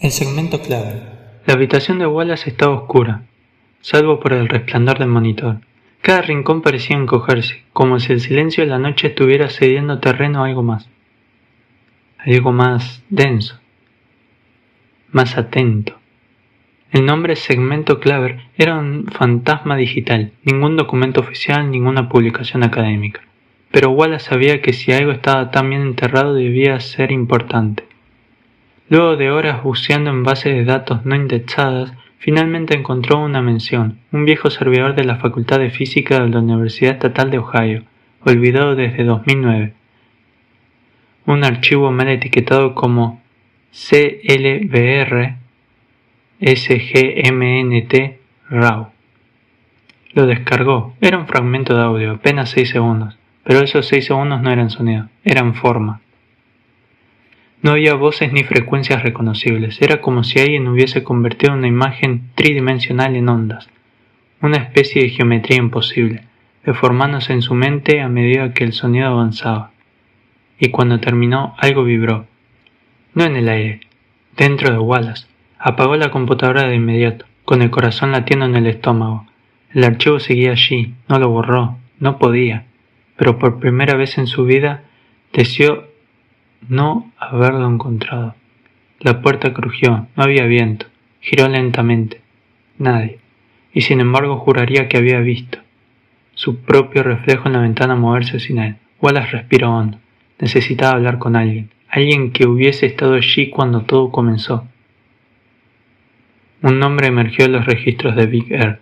El segmento clave. La habitación de Wallace estaba oscura, salvo por el resplandor del monitor. Cada rincón parecía encogerse, como si el silencio de la noche estuviera cediendo terreno a algo más denso, más atento. El nombre Segmento Claver era un fantasma digital, ningún documento oficial, ninguna publicación académica. Pero Wallace sabía que si algo estaba tan bien enterrado debía ser importante. Luego de horas buceando en bases de datos no indexadas, finalmente encontró una mención, un viejo servidor de la Facultad de Física de la Universidad Estatal de Ohio, olvidado desde 2009. Un archivo mal etiquetado como CLBR SGMNT RAW. Lo descargó. Era un fragmento de audio, apenas 6 segundos, pero esos 6 segundos no eran sonido, eran forma. No había voces ni frecuencias reconocibles, era como si alguien hubiese convertido una imagen tridimensional en ondas, una especie de geometría imposible, deformándose en su mente a medida que el sonido avanzaba. Y cuando terminó, algo vibró. No en el aire, dentro de Wallace. Apagó la computadora de inmediato, con el corazón latiendo en el estómago. El archivo seguía allí, no lo borró, no podía, pero por primera vez en su vida deseó no haberlo encontrado. La puerta crujió, no había viento, giró lentamente. Nadie, y sin embargo juraría que había visto su propio reflejo en la ventana moverse sin él. Wallace respiró hondo. Necesitaba hablar con alguien, alguien que hubiese estado allí cuando todo comenzó. Un nombre emergió en los registros de Big Air.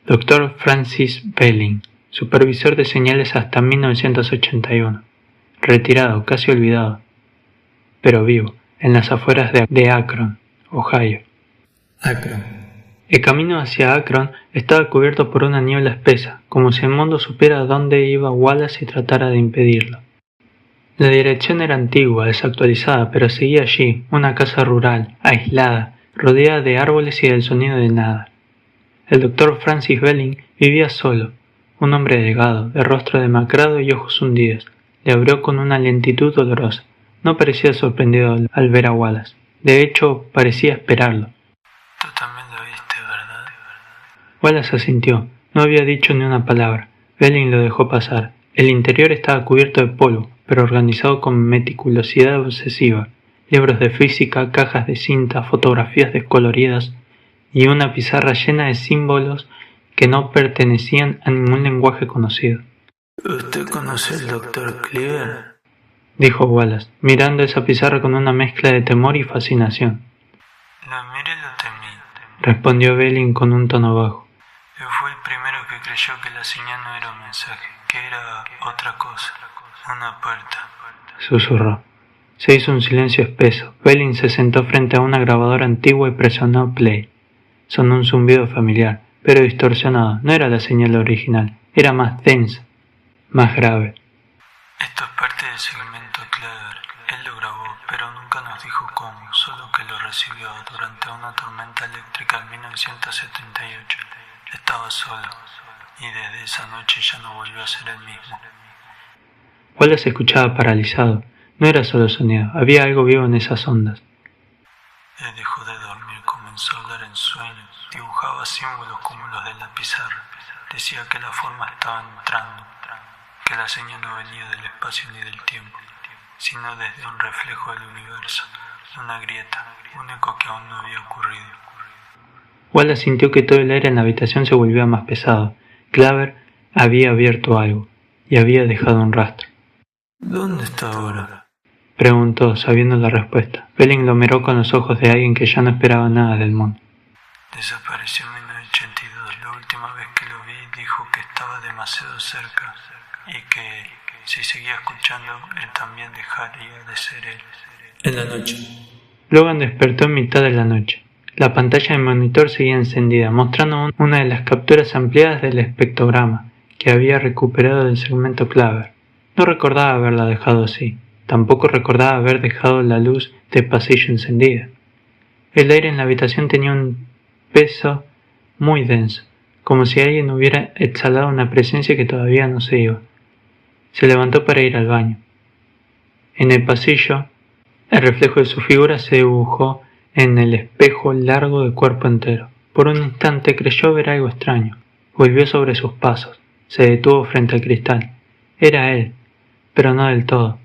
Dr. Francis Belling, supervisor de señales hasta 1981. Retirado, casi olvidado, pero vivo, en las afueras de Akron, Ohio. Akron. El camino hacia Akron estaba cubierto por una niebla espesa, como si el mundo supiera dónde iba Wallace y tratara de impedirlo. La dirección era antigua, desactualizada, pero seguía allí, una casa rural, aislada, rodeada de árboles y del sonido de nada. El Dr. Francis Belling vivía solo, un hombre delgado, de rostro demacrado y ojos hundidos. Le abrió con una lentitud dolorosa. No parecía sorprendido al ver a Wallace. De hecho, parecía esperarlo. Tú también lo viste, ¿verdad? Wallace asintió. No había dicho ni una palabra. Belling lo dejó pasar. El interior estaba cubierto de polvo, pero organizado con meticulosidad obsesiva. Libros de física, cajas de cinta, fotografías descoloridas y una pizarra llena de símbolos que no pertenecían a ningún lenguaje conocido. ¿Usted conoce al Dr. Cleaver?, dijo Wallace, mirando esa pizarra con una mezcla de temor y fascinación. Lo miré y lo temí, respondió Belling con un tono bajo. Fue el primero que creyó que la señal no era un mensaje, que era otra cosa, una puerta, susurró. Se hizo un silencio espeso. Belling se sentó frente a una grabadora antigua y presionó play. Sonó un zumbido familiar, pero distorsionado. No era la señal original, era más densa, más grave. Esto es parte del segmento Clever. Él lo grabó, pero nunca nos dijo cómo, solo que lo recibió durante una tormenta eléctrica en 1978. Estaba solo, y desde esa noche ya no volvió a ser el mismo. Wallace escuchaba paralizado. No era solo sonido, había algo vivo en esas ondas. Él dejó de dormir, comenzó a hablar en sueños, dibujaba símbolos como los de la pizarra. Decía que la forma estaba entrando, que la señal no venía del espacio ni del tiempo, sino desde un reflejo del universo, una grieta, un eco que aún no había ocurrido. Wallace sintió que todo el aire en la habitación se volvía más pesado. Claver había abierto algo, y había dejado un rastro. ¿Dónde está ahora?, preguntó, sabiendo la respuesta. Belling lo miró con los ojos de alguien que ya no esperaba nada del mundo. Desapareció en 1982. La última vez que lo vi dijo que estaba demasiado cerca y que si seguía escuchando, él también dejaría de ser él. En la noche. Logan despertó en mitad de la noche. La pantalla del monitor seguía encendida, mostrando una de las capturas ampliadas del espectrograma que había recuperado del segmento Claver. No recordaba haberla dejado así. Tampoco recordaba haber dejado la luz del pasillo encendida. El aire en la habitación tenía un peso muy denso, como si alguien hubiera exhalado una presencia que todavía no se iba. Se levantó para ir al baño. En el pasillo, el reflejo de su figura se dibujó en el espejo largo de cuerpo entero. Por un instante creyó ver algo extraño. Volvió sobre sus pasos. Se detuvo frente al cristal. Era él, pero no del todo.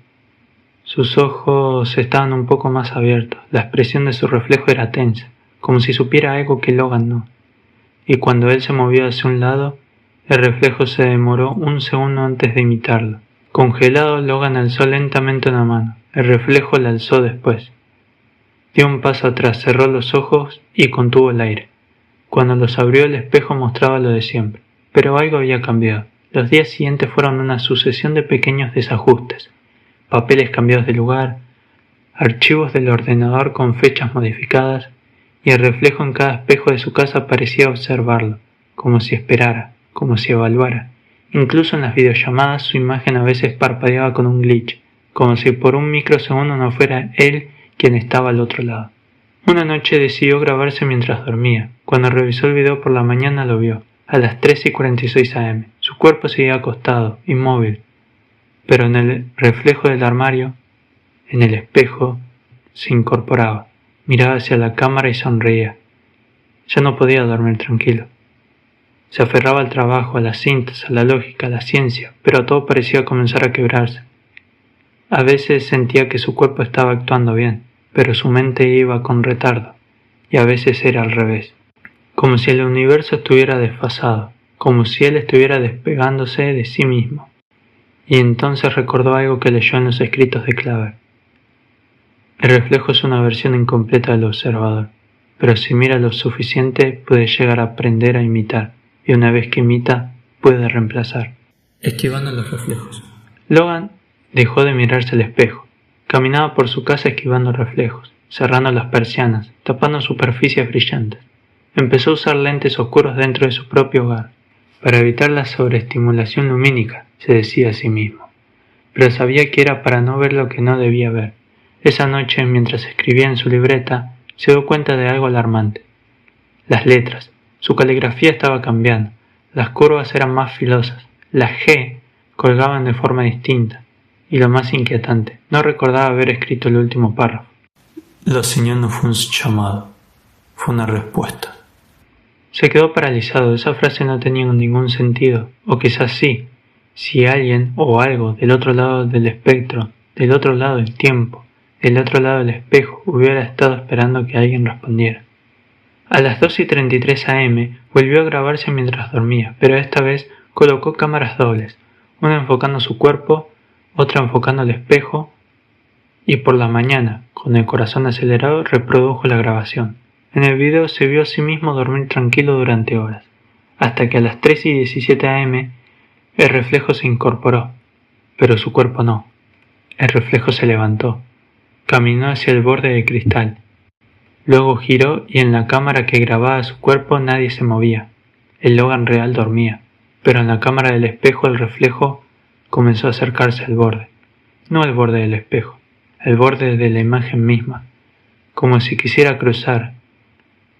Sus ojos estaban un poco más abiertos. La expresión de su reflejo era tensa, como si supiera algo que Logan no. Y cuando él se movió hacia un lado, el reflejo se demoró un segundo antes de imitarlo. Congelado, Logan alzó lentamente una mano. El reflejo la alzó después. Dio un paso atrás, cerró los ojos y contuvo el aire. Cuando los abrió, el espejo mostraba lo de siempre. Pero algo había cambiado. Los días siguientes fueron una sucesión de pequeños desajustes. Papeles cambiados de lugar, archivos del ordenador con fechas modificadas, y el reflejo en cada espejo de su casa parecía observarlo, como si esperara, como si evaluara. Incluso en las videollamadas su imagen a veces parpadeaba con un glitch, como si por un microsegundo no fuera él quien estaba al otro lado. Una noche decidió grabarse mientras dormía. Cuando revisó el video por la mañana lo vio, a las 13:46 am. Su cuerpo seguía acostado, inmóvil, pero en el reflejo del armario, en el espejo, se incorporaba. Miraba hacia la cámara y sonreía. Ya no podía dormir tranquilo. Se aferraba al trabajo, a las cintas, a la lógica, a la ciencia, pero todo parecía comenzar a quebrarse. A veces sentía que su cuerpo estaba actuando bien, pero su mente iba con retardo, y a veces era al revés. Como si el universo estuviera desfasado, como si él estuviera despegándose de sí mismo. Y entonces recordó algo que leyó en los escritos de Claver. El reflejo es una versión incompleta del observador, pero si mira lo suficiente puede llegar a aprender a imitar, y una vez que imita, puede reemplazar. Esquivando los reflejos. Logan dejó de mirarse al espejo. Caminaba por su casa esquivando reflejos, cerrando las persianas, tapando superficies brillantes. Empezó a usar lentes oscuros dentro de su propio hogar, para evitar la sobreestimulación lumínica, se decía a sí mismo. Pero sabía que era para no ver lo que no debía ver. Esa noche, mientras escribía en su libreta, se dio cuenta de algo alarmante. Las letras. Su caligrafía estaba cambiando. Las curvas eran más filosas. Las G colgaban de forma distinta. Y lo más inquietante, no recordaba haber escrito el último párrafo. La señal no fue un llamado, fue una respuesta. Se quedó paralizado. Esa frase no tenía ningún sentido. O quizás sí, si alguien o algo del otro lado del espectro, del otro lado del tiempo, del otro lado del espejo, hubiera estado esperando que alguien respondiera. A las 2:33 am volvió a grabarse mientras dormía, pero esta vez colocó cámaras dobles, una enfocando su cuerpo, otra enfocando el espejo, y por la mañana, con el corazón acelerado, reprodujo la grabación. En el video se vio a sí mismo dormir tranquilo durante horas, hasta que a las 3:17 am el reflejo se incorporó, pero su cuerpo no. El reflejo se levantó, caminó hacia el borde del cristal, luego giró y en la cámara que grababa su cuerpo nadie se movía. El Logan real dormía, pero en la cámara del espejo el reflejo comenzó a acercarse al borde, no al borde del espejo, al borde de la imagen misma, como si quisiera cruzar.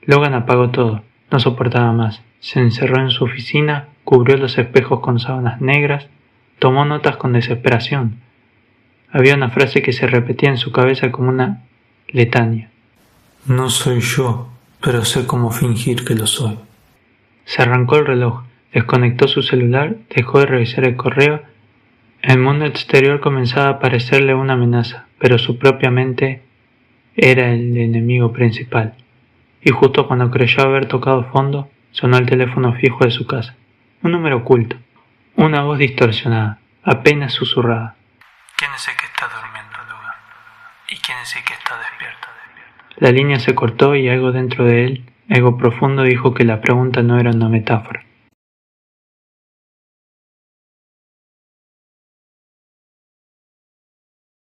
Logan apagó todo, no soportaba más, se encerró en su oficina, cubrió los espejos con sábanas negras, tomó notas con desesperación. Había una frase que se repetía en su cabeza como una letania. No soy yo, pero sé cómo fingir que lo soy. Se arrancó el reloj, desconectó su celular, dejó de revisar el correo. El mundo exterior comenzaba a parecerle una amenaza, pero su propia mente era el enemigo principal. Y justo cuando creyó haber tocado fondo, sonó el teléfono fijo de su casa. Un número oculto, una voz distorsionada, apenas susurrada. ¿Quién es el que está durmiendo, Logan? ¿Y quién es el que está despierto? La línea se cortó y algo dentro de él, algo profundo, dijo que la pregunta no era una metáfora.